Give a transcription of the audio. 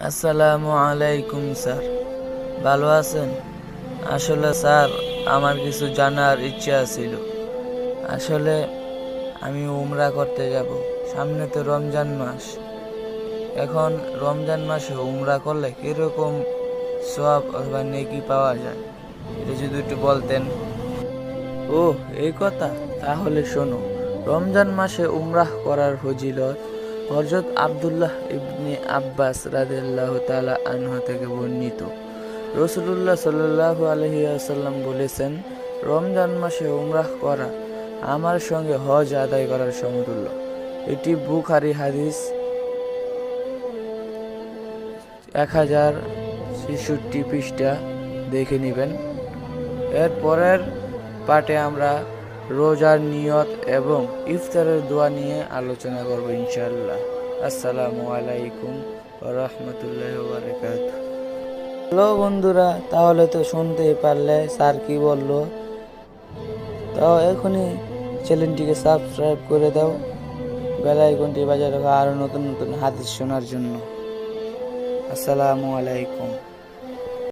আসসালামু আলাইকুম স্যার, ভালো আছেন? আসলে স্যার, আমার কিছু জানার ইচ্ছা ছিল। আসলে আমি উমরা করতে যাব। সামনে তো রমজান মাস। এখন রমজান মাসে উমরা করলে কিরকম সওয়াব অথবা নেকি পাওয়া যায়, এটা যদি একটু বলতেন। ও, এই কথা। তাহলে শোনো, রমজান মাসে উমরাহ করার ফজিলত হযরত আব্দুল্লাহ ইবনে আব্বাস রাদিয়াল্লাহু তাআলা আনহু থেকে বর্ণিত। রাসূলুল্লাহ সাল্লাল্লাহু আলাইহি ওয়াসাল্লাম বলেছেন, রমজান মাসে উমরাহ করা আমার সঙ্গে হজ আদায় করার সমতুল্য। এটি বুখারী হাদিস 1066 পৃষ্ঠা, দেখে নেবেন। এর পরের পার্টে আমরা রোজার নিয়ত এবং ইফতারের দোয়া নিয়ে আলোচনা করব ইনশাআল্লাহ। আসসালামু আলাইকুম ওয়া রাহমাতুল্লাহি ওয়া বারাকাতুহু। হ্যালো বন্ধুরা, তাহলে তো শুনতেই পারলে স্যার কি বললো। তাও এখনই চ্যানেলটিকে সাবস্ক্রাইব করে দাও, বেল আইকনটি বাজিয়ে রাখো আরো নতুন নতুন হাদিস শোনার জন্য। আসসালামু আলাইকুম।